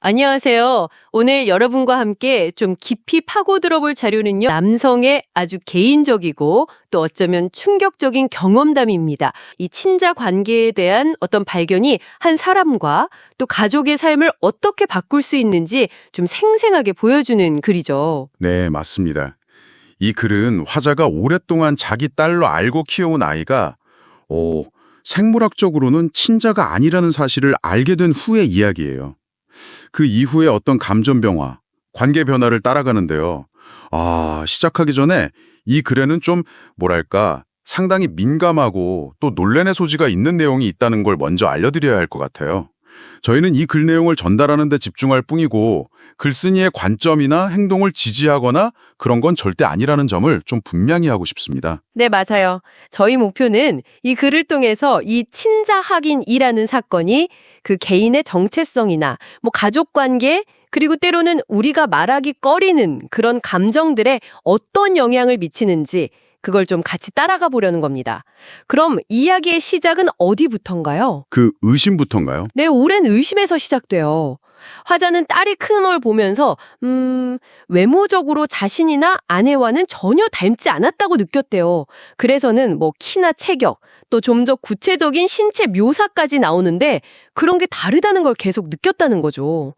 안녕하세요. 오늘 여러분과 함께 좀 깊이 파고 들어볼 자료는요. 남성의 아주 개인적이고 또 어쩌면 충격적인 경험담입니다. 이 친자 관계에 대한 어떤 발견이 한 사람과 또 가족의 삶을 어떻게 바꿀 수 있는지 좀 생생하게 보여주는 글이죠. 네, 맞습니다. 이 글은 화자가 오랫동안 자기 딸로 알고 키워온 아이가 생물학적으로는 친자가 아니라는 사실을 알게 된 후의 이야기예요. 그 이후에 어떤 감정 변화, 관계 변화를 따라가는데요. 시작하기 전에 이 글에는 좀 상당히 민감하고 또 놀래는 소지가 있는 내용이 있다는 걸 먼저 알려드려야 할 것 같아요. 저희는 이 글 내용을 전달하는 데 집중할 뿐이고 글쓴이의 관점이나 행동을 지지하거나 그런 건 절대 아니라는 점을 좀 분명히 하고 싶습니다. 네, 맞아요. 저희 목표는 이 글을 통해서 이 친자 확인이라는 사건이 그 개인의 정체성이나 뭐 가족 관계 그리고 때로는 우리가 말하기 꺼리는 그런 감정들에 어떤 영향을 미치는지 그걸 좀 같이 따라가 보려는 겁니다. 그럼 이야기의 시작은 어디부터인가요? 그 의심부터인가요? 네, 오랜 의심에서 시작돼요. 화자는 딸이 큰 걸 보면서 외모적으로 자신이나 아내와는 전혀 닮지 않았다고 느꼈대요. 그래서는 뭐 키나 체격, 또 좀 더 구체적인 신체 묘사까지 나오는데 그런 게 다르다는 걸 계속 느꼈다는 거죠.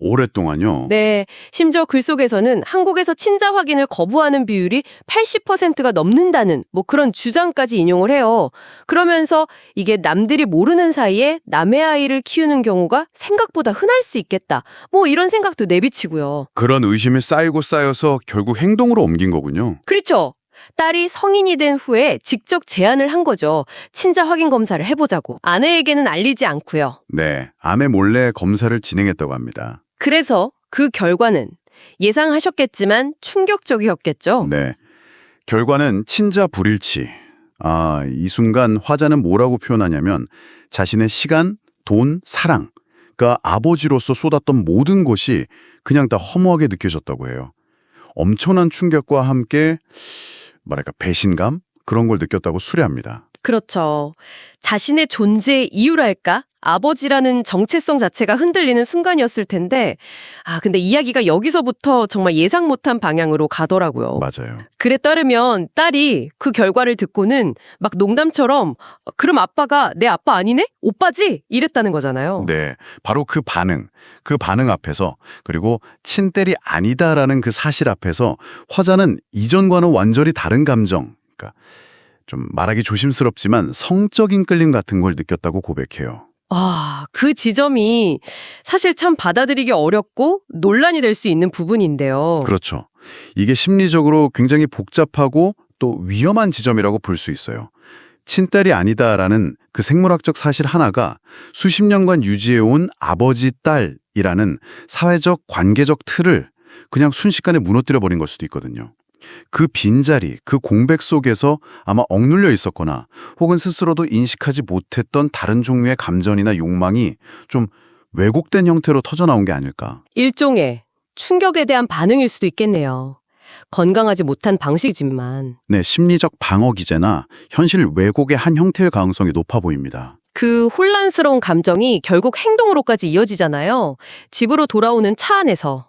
오랫동안요? 네, 심지어 글 속에서는 한국에서 친자 확인을 거부하는 비율이 80%가 넘는다는 뭐 그런 주장까지 인용을 해요. 그러면서 이게 남들이 모르는 사이에 남의 아이를 키우는 경우가 생각보다 흔할 수 있겠다. 뭐 이런 생각도 내비치고요. 그런 의심이 쌓이고 쌓여서 결국 행동으로 옮긴 거군요. 그렇죠. 딸이 성인이 된 후에 직접 제안을 한 거죠. 친자 확인 검사를 해보자고. 아내에게는 알리지 않고요. 네, 아내 몰래 검사를 진행했다고 합니다. 그래서 그 결과는 예상하셨겠지만 충격적이었겠죠. 네, 결과는 친자 불일치. 이 순간 화자는 뭐라고 표현하냐면 자신의 시간, 돈, 사랑, 그러니까 아버지로서 쏟았던 모든 것이 그냥 다 허무하게 느껴졌다고 해요. 엄청난 충격과 함께 배신감? 그런 걸 느꼈다고 수려합니다. 그렇죠. 자신의 존재의 이유랄까? 아버지라는 정체성 자체가 흔들리는 순간이었을 텐데, 근데 이야기가 여기서부터 정말 예상 못한 방향으로 가더라고요. 맞아요. 글에 따르면 딸이 그 결과를 듣고는 막 농담처럼 그럼 아빠가 내 아빠 아니네? 오빠지? 이랬다는 거잖아요. 네, 바로 그 반응 앞에서 그리고 친딸이 아니다라는 그 사실 앞에서 화자는 이전과는 완전히 다른 감정, 그러니까 좀 말하기 조심스럽지만 성적인 끌림 같은 걸 느꼈다고 고백해요. 그 지점이 사실 참 받아들이기 어렵고 논란이 될 수 있는 부분인데요. 그렇죠. 이게 심리적으로 굉장히 복잡하고 또 위험한 지점이라고 볼 수 있어요. 친딸이 아니다라는 그 생물학적 사실 하나가 수십 년간 유지해온 아버지, 딸이라는 사회적 관계적 틀을 그냥 순식간에 무너뜨려버린 걸 수도 있거든요. 그 빈자리, 그 공백 속에서 아마 억눌려 있었거나 혹은 스스로도 인식하지 못했던 다른 종류의 감정이나 욕망이 좀 왜곡된 형태로 터져나온 게 아닐까. 일종의 충격에 대한 반응일 수도 있겠네요. 건강하지 못한 방식이지만 네, 심리적 방어 기제나 현실 왜곡의 한 형태일 가능성이 높아 보입니다. 그 혼란스러운 감정이 결국 행동으로까지 이어지잖아요. 집으로 돌아오는 차 안에서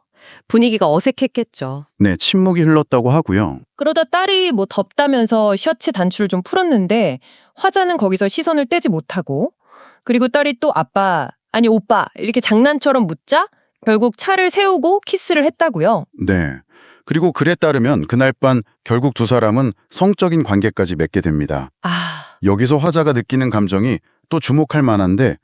분위기가 어색했겠죠. 네, 침묵이 흘렀다고 하고요. 그러다 딸이 뭐 덥다면서 셔츠 단추를 좀 풀었는데 화자는 거기서 시선을 떼지 못하고 그리고 딸이 또 아빠, 아니 오빠 이렇게 장난처럼 묻자 결국 차를 세우고 키스를 했다고요. 네. 그리고 글에 따르면 그날 밤 결국 두 사람은 성적인 관계까지 맺게 됩니다. 여기서 화자가 느끼는 감정이 또 주목할 만한데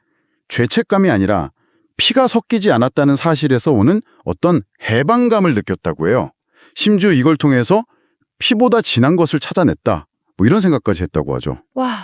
죄책감이 아니라 피가 섞이지 않았다는 사실에서 오는 어떤 해방감을 느꼈다고 해요. 심지어 이걸 통해서 피보다 진한 것을 찾아냈다. 뭐 이런 생각까지 했다고 하죠. 와,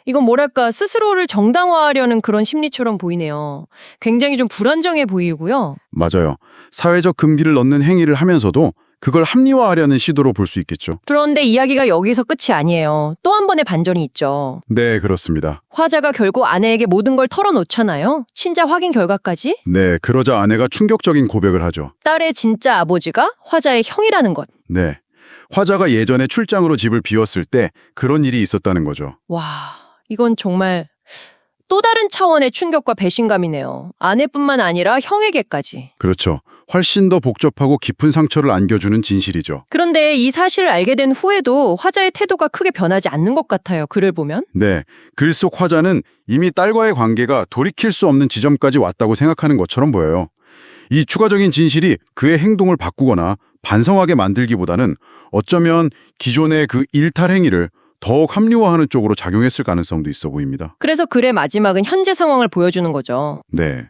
이건 뭐랄까 스스로를 정당화하려는 그런 심리처럼 보이네요. 굉장히 좀 불안정해 보이고요. 맞아요. 사회적 금기를 넣는 행위를 하면서도 그걸 합리화하려는 시도로 볼 수 있겠죠. 그런데 이야기가 여기서 끝이 아니에요. 또 한 번의 반전이 있죠. 네, 그렇습니다. 화자가 결국 아내에게 모든 걸 털어놓잖아요. 친자 확인 결과까지. 네, 그러자 아내가 충격적인 고백을 하죠. 딸의 진짜 아버지가 화자의 형이라는 것. 네. 화자가 예전에 출장으로 집을 비웠을 때 그런 일이 있었다는 거죠. 와, 이건 정말 또 다른 차원의 충격과 배신감이네요. 아내뿐만 아니라 형에게까지. 그렇죠. 훨씬 더 복잡하고 깊은 상처를 안겨주는 진실이죠. 그런데 이 사실을 알게 된 후에도 화자의 태도가 크게 변하지 않는 것 같아요. 글을 보면. 네, 글 속 화자는 이미 딸과의 관계가 돌이킬 수 없는 지점까지 왔다고 생각하는 것처럼 보여요. 이 추가적인 진실이 그의 행동을 바꾸거나 반성하게 만들기보다는 어쩌면 기존의 그 일탈 행위를 더욱 합리화하는 쪽으로 작용했을 가능성도 있어 보입니다. 그래서 글의 마지막은 현재 상황을 보여주는 거죠. 네.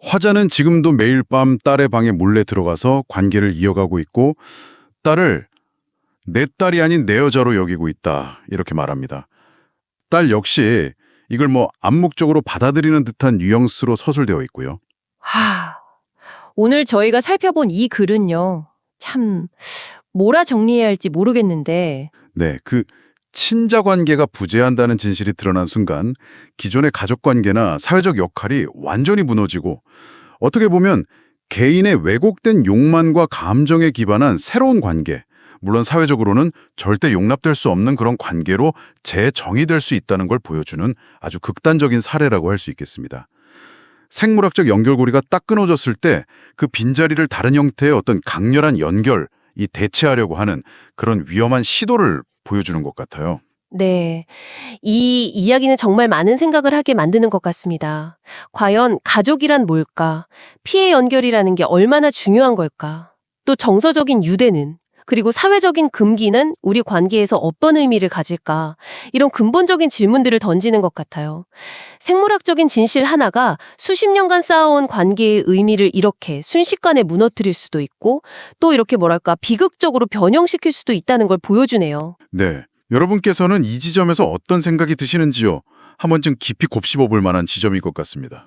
화자는 지금도 매일 밤 딸의 방에 몰래 들어가서 관계를 이어가고 있고 딸을 내 딸이 아닌 내 여자로 여기고 있다 이렇게 말합니다. 딸 역시 이걸 암묵적으로 받아들이는 듯한 뉘앙스로 서술되어 있고요. 오늘 저희가 살펴본 이 글은요. 참 뭐라 정리해야 할지 모르겠는데 네, 그 친자 관계가 부재한다는 진실이 드러난 순간 기존의 가족 관계나 사회적 역할이 완전히 무너지고 어떻게 보면 개인의 왜곡된 욕망과 감정에 기반한 새로운 관계, 물론 사회적으로는 절대 용납될 수 없는 그런 관계로 재정의될 수 있다는 걸 보여주는 아주 극단적인 사례라고 할 수 있겠습니다. 생물학적 연결고리가 딱 끊어졌을 때 그 빈자리를 다른 형태의 어떤 강렬한 연결이 대체하려고 하는 그런 위험한 시도를 보여주는 것 같아요. 네. 이 이야기는 정말 많은 생각을 하게 만드는 것 같습니다. 과연 가족이란 뭘까? 피해 연결이라는 게 얼마나 중요한 걸까? 또 정서적인 유대는? 그리고 사회적인 금기는 우리 관계에서 어떤 의미를 가질까? 이런 근본적인 질문들을 던지는 것 같아요. 생물학적인 진실 하나가 수십 년간 쌓아온 관계의 의미를 이렇게 순식간에 무너뜨릴 수도 있고 또 이렇게 비극적으로 변형시킬 수도 있다는 걸 보여주네요. 네. 여러분께서는 이 지점에서 어떤 생각이 드시는지요? 한 번쯤 깊이 곱씹어 볼 만한 지점일 것 같습니다.